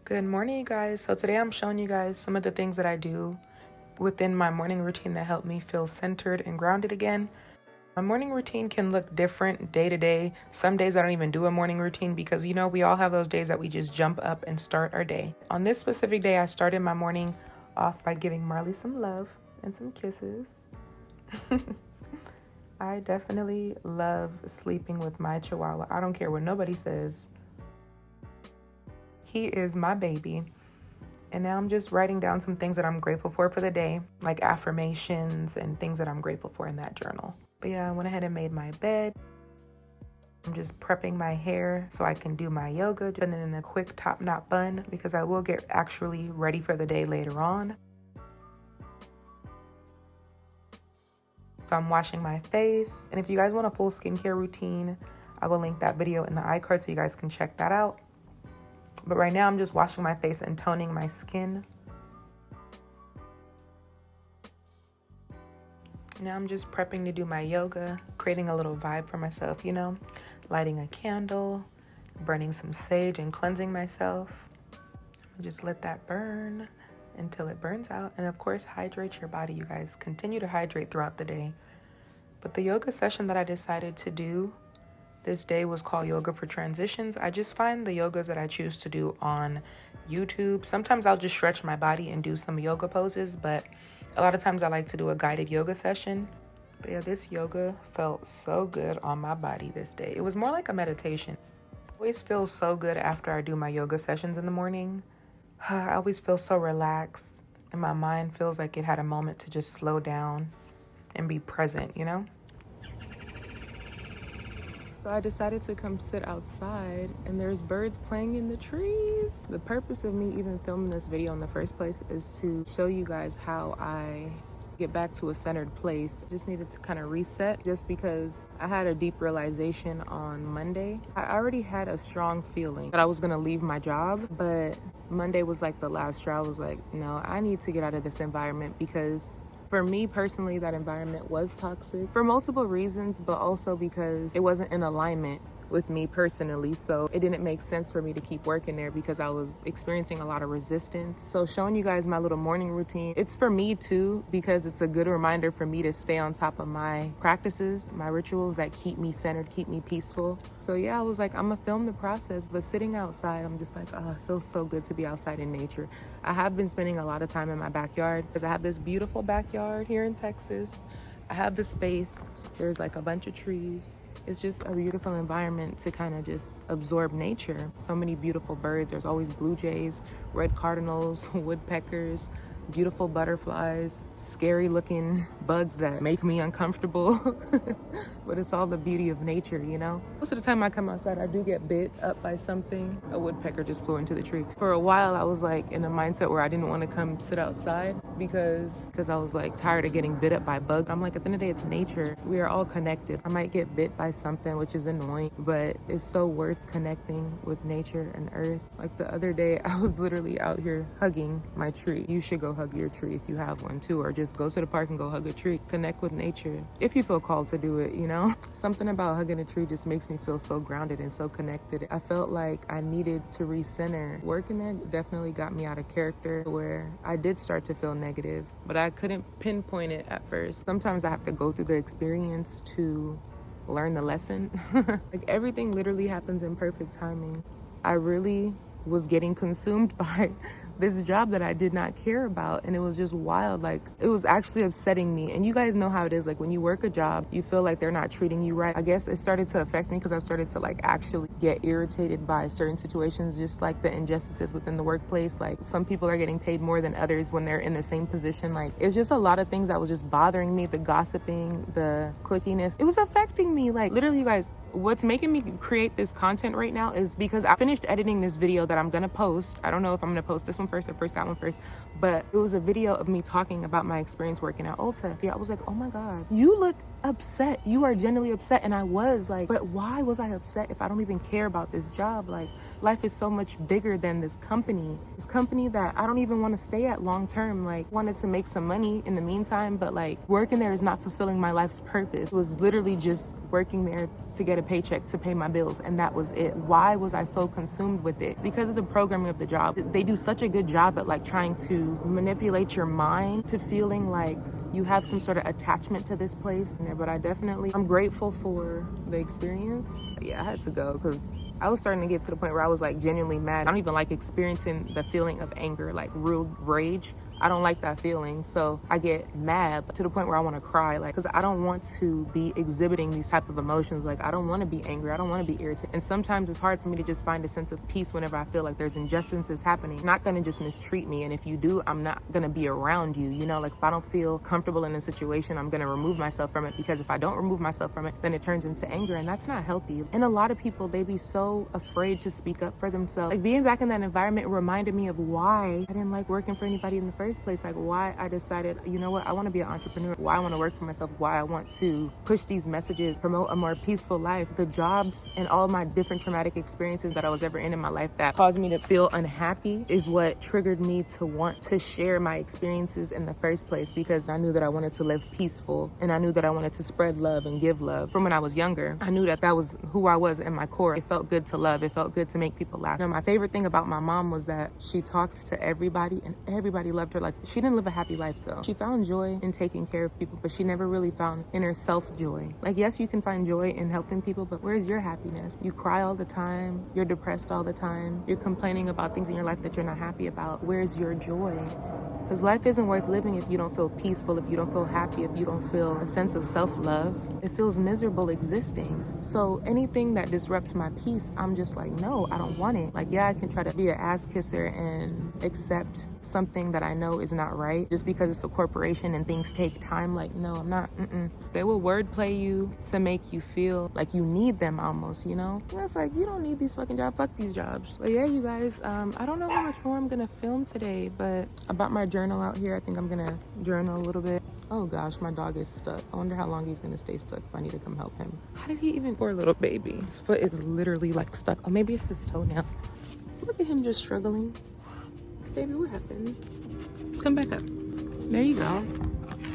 Good morning, you guys. So today I'm showing you guys some of the things that I do within my morning routine that help me feel centered and grounded again. My morning routine can look different day to day. Some days I don't even do a morning routine because, we all have those days that we just jump up and start our day. On this specific day, I started my morning off by giving Marley some love and some kisses. I definitely love sleeping with my Chihuahua. I don't care what nobody says. He is my baby. And now I'm just writing down some things that I'm grateful for the day, like affirmations and things that I'm grateful for in that journal. But yeah, I went ahead and made my bed. I'm just prepping my hair so I can do my yoga, putting it in a quick top knot bun because I will get actually ready for the day later on. So I'm washing my face. And if you guys want a full skincare routine, I will link that video in the iCard so you guys can check that out. But right now I'm just washing my face and toning my skin. Now I'm just prepping to do my yoga, creating a little vibe for myself, lighting a candle, burning some sage and cleansing myself. Just let that burn until it burns out. And of course, hydrate your body, you guys. Continue to hydrate throughout the day. But the yoga session that I decided to do this day was called Yoga for Transitions. I just find the yogas that I choose to do on YouTube. Sometimes I'll just stretch my body and do some yoga poses, but a lot of times I like to do a guided yoga session. But yeah, this yoga felt so good on my body this day. It was more like a meditation. I always feel so good after I do my yoga sessions in the morning. I always feel so relaxed, and my mind feels like it had a moment to just slow down and be present, So I decided to come sit outside, and there's birds playing in the trees. The purpose of me even filming this video in the first place is to show you guys how I get back to a centered place. I just needed to kind of reset just because I had a deep realization on Monday. I already had a strong feeling that I was gonna leave my job, but Monday was like the last straw. I was like, no, I need to get out of this environment because for me personally, that environment was toxic for multiple reasons, but also because it wasn't in alignment with me personally. So it didn't make sense for me to keep working there because I was experiencing a lot of resistance. So showing you guys my little morning routine, it's for me too, because it's a good reminder for me to stay on top of my practices, my rituals that keep me centered, keep me peaceful. So yeah, I was like, I'm gonna film the process, but sitting outside, I'm just like, oh, it feels so good to be outside in nature. I have been spending a lot of time in my backyard because I have this beautiful backyard here in Texas. I have the space. There's like a bunch of trees. It's just a beautiful environment to kind of just absorb nature. So many beautiful birds. There's always blue jays, red cardinals, woodpeckers, beautiful butterflies, scary looking bugs that make me uncomfortable. But it's all the beauty of nature, Most of the time I come outside, I do get bit up by something. A woodpecker just flew into the tree. For a while, I was like in a mindset where I didn't want to come sit outside because I was like tired of getting bit up by bugs. I'm like, at the end of the day, it's nature. We are all connected. I might get bit by something, which is annoying, but it's so worth connecting with nature and earth. Like the other day, I was literally out here hugging my tree. You should go hug your tree if you have one too, or just go to the park and go hug a tree. Connect with nature if you feel called to do it, Something about hugging a tree just makes me feel so grounded and so connected. I felt like I needed to recenter. Working there definitely got me out of character where I did start to feel negative, but I couldn't pinpoint it at first. Sometimes I have to go through the experience to learn the lesson. Like everything literally happens in perfect timing. I really was getting consumed by this job that I did not care about, and it was just wild. Like it was actually upsetting me. And you guys know how it is, like when you work a job, you feel like they're not treating you right. I guess it started to affect me because I started to like actually get irritated by certain situations, just like the injustices within the workplace. Like some people are getting paid more than others when they're in the same position. Like it's just a lot of things that was just bothering me. The gossiping, the clickiness, it was affecting me. Like literally, you guys, what's making me create this content right now is because I finished editing this video that I'm gonna post. I don't know if I'm gonna post this one one first or first that one first, but it was a video of me talking about my experience working at Ulta. Yeah, I was like, oh my God, you look upset. You are genuinely upset. And I was like, but why was I upset if I don't even care about this job? Like, life is so much bigger than this company that I don't even want to stay at long term. Like, wanted to make some money in the meantime, but like working there is not fulfilling my life's purpose. It was literally just working there to get a paycheck to pay my bills, and that was it. Why was I so consumed with it? It's because of the programming of the job. They do such a good job at like trying to manipulate your mind to feeling like you have some sort of attachment to this place. But I'm grateful for the experience. Yeah, I had to go because I was starting to get to the point where I was like genuinely mad. I don't even like experiencing the feeling of anger, like real rage. I don't like that feeling. So I get mad to the point where I want to cry, like, because I don't want to be exhibiting these type of emotions. Like, I don't want to be angry. I don't want to be irritated. And sometimes it's hard for me to just find a sense of peace whenever I feel like there's injustices happening. You're not going to just mistreat me. And if you do, I'm not going to be around you. You know, like if I don't feel comfortable in a situation, I'm going to remove myself from it, because if I don't remove myself from it, then it turns into anger, and that's not healthy. And a lot of people, they be so afraid to speak up for themselves. Like, being back in that environment reminded me of why I didn't like working for anybody in the first place. Like, why I decided, you know what, I want to be an entrepreneur, why I want to work for myself, why I want to push these messages, promote a more peaceful life. The jobs and all my different traumatic experiences that I was ever in my life that caused me to feel unhappy is what triggered me to want to share my experiences in the first place, because I knew that I wanted to live peaceful, and I knew that I wanted to spread love and give love. From when I was younger, I knew that that was who I was in my core. It felt good to love. It felt good to make people laugh. You know, my favorite thing about my mom was that she talked to everybody and everybody loved her. Like, she didn't live a happy life though. She found joy in taking care of people, but she never really found inner self joy. Like, yes, you can find joy in helping people, but where's your happiness? You cry all the time. You're depressed all the time. You're complaining about things in your life that you're not happy about. Where's your joy? Because life isn't worth living if you don't feel peaceful, if you don't feel happy, if you don't feel a sense of self-love. It feels miserable existing. So anything that disrupts my peace, I'm just like, no, I don't want it. Like, yeah, I can try to be an ass kisser and accept something that I know is not right just because it's a corporation and things take time. Like, no, I'm not. They will wordplay you to make you feel like you need them almost, you know? And it's like, you don't need these fucking jobs. Fuck these jobs. But yeah, you guys, I don't know how much more I'm gonna film today, but about my journal out here, I think I'm gonna journal a little bit. Oh gosh, my dog is stuck. I wonder how long he's gonna stay stuck if I need to come help him. How did he even, poor little baby. His foot is literally like stuck. Oh, maybe it's his toe now. Look at him just struggling. Baby, what happened? Come back up. There you go.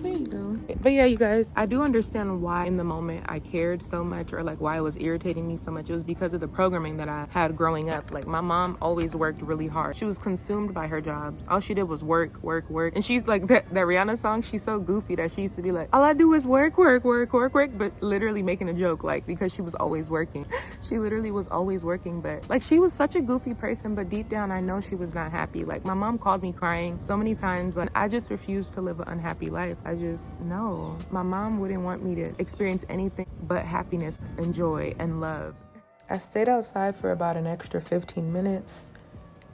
There you go. But yeah, you guys, I do understand why in the moment I cared so much, or like why it was irritating me so much. It was because of the programming that I had growing up. Like, my mom always worked really hard. She was consumed by her jobs. All she did was work, work, work. And she's like, that Rihanna song, she's so goofy that she used to be like, all I do is work, work, work, work, work, but literally making a joke, like, because she was always working. She literally was always working, but like, she was such a goofy person, but deep down I know she was not happy. Like, my mom called me crying so many times, and I just refused to live an unhappy life. I just, no. My mom wouldn't want me to experience anything but happiness and joy and love. I stayed outside for about an extra 15 minutes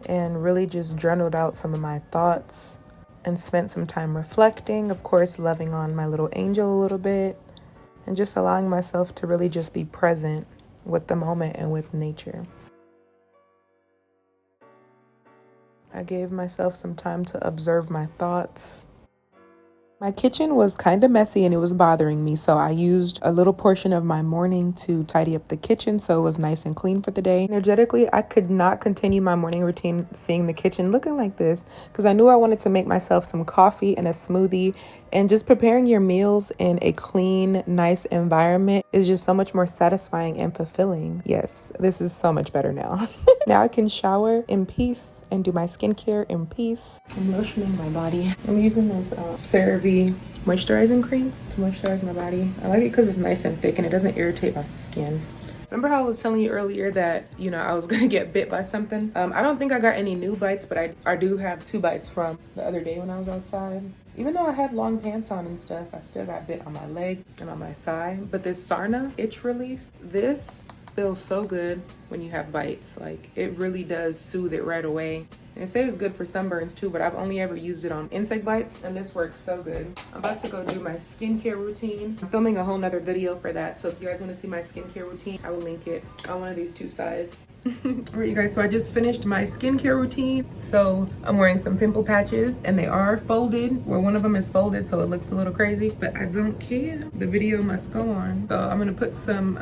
and really just journaled out some of my thoughts and spent some time reflecting, of course, loving on my little angel a little bit, and just allowing myself to really just be present with the moment and with nature. I gave myself some time to observe my thoughts. My kitchen was kind of messy and it was bothering me, so I used a little portion of my morning to tidy up the kitchen so it was nice and clean for the day. Energetically, I could not continue my morning routine seeing the kitchen looking like this, because I knew I wanted to make myself some coffee and a smoothie, and just preparing your meals in a clean, nice environment is just so much more satisfying and fulfilling. Yes, this is so much better now. Now I can shower in peace and do my skincare in peace. I'm lotioning my body. I'm using this CeraVe moisturizing cream to moisturize my body. I like it because it's nice and thick and it doesn't irritate my skin. Remember how I was telling you earlier that, you know, I was gonna get bit by something? I don't think I got any new bites, but I do have 2 bites from the other day when I was outside. Even though I had long pants on and stuff, I still got bit on my leg and on my thigh. But this Sarna itch relief, this feels so good when you have bites. Like, it really does soothe it right away. And it says it's good for sunburns too, but I've only ever used it on insect bites, and this works so good. I'm about to go do my skincare routine. I'm filming a whole nother video for that, so if you guys want to see my skincare routine, I will link it on one of these 2 sides. All right, you guys, so I just finished my skincare routine. So I'm wearing some pimple patches and they are folded. Well, one of them is folded, so it looks a little crazy, but I don't care. The video must go on. So I'm gonna put some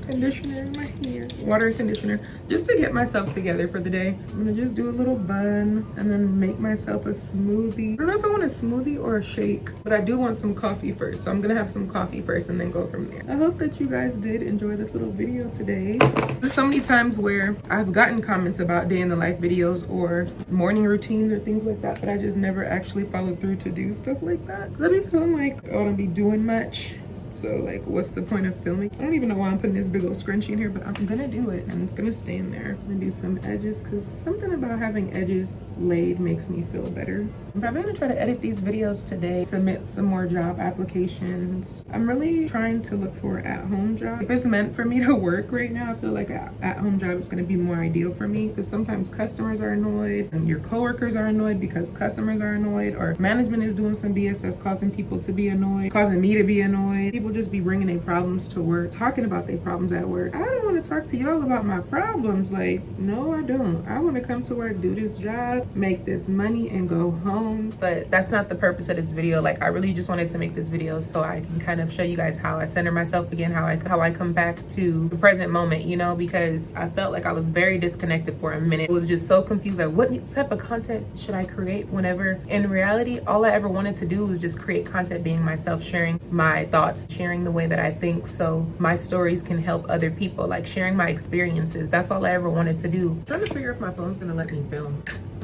conditioner in my hair, water and conditioner, just to get myself together for the day. I'm gonna just do a little bun and then make myself a smoothie. I don't know if I want a smoothie or a shake, but I do want some coffee first. So I'm gonna have some coffee first and then go from there. I hope that you guys did enjoy this little video today. There's so many times where I've gotten comments about day in the life videos or morning routines or things like that, but I just never actually followed through to do stuff like that. Let me feel like I don't be doing much. So like, what's the point of filming? I don't even know why I'm putting this big old scrunchie in here, but I'm gonna do it and it's gonna stay in there. I'm gonna do some edges because something about having edges laid makes me feel better. I'm probably gonna try to edit these videos today, submit some more job applications. I'm really trying to look for an at-home job. If it's meant for me to work right now, I feel like an at-home job is gonna be more ideal for me because sometimes customers are annoyed and your coworkers are annoyed because customers are annoyed, or management is doing some BS that's causing people to be annoyed, causing me to be annoyed. People just be bringing their problems to work, talking about their problems at work. I don't want to talk to y'all about my problems. Like, no, I don't. I want to come to work, do this job, make this money, and go home. But that's not the purpose of this video. Like, I really just wanted to make this video so I can kind of show you guys how I center myself again, how I come back to the present moment, you know, because I felt like I was very disconnected for a minute. I was just so confused, like, what type of content should I create? Whenever in reality, all I ever wanted to do was just create content, being myself, sharing my thoughts, sharing the way that I think so my stories can help other people, like sharing my experiences. That's all I ever wanted to do. I'm trying to figure if my phone's gonna let me film.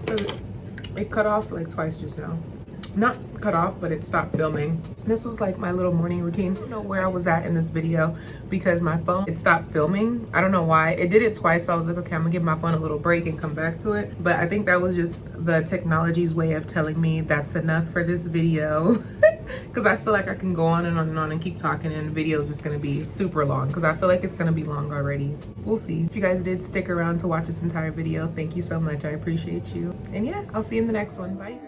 So it cut off like twice just now. Not cut off, but it stopped filming. This was like my little morning routine. I don't know where I was at in this video because my phone, it stopped filming. I don't know why. It did it twice, so I was like, okay, I'm gonna give my phone a little break and come back to it. But I think that was just the technology's way of telling me that's enough for this video. Because I feel like I can go on and on and on and keep talking, and the video is just gonna be super long because I feel like it's gonna be long already. We'll see. If you guys did stick around to watch this entire video, thank you so much. I appreciate you. And yeah, I'll see you in the next one. Bye.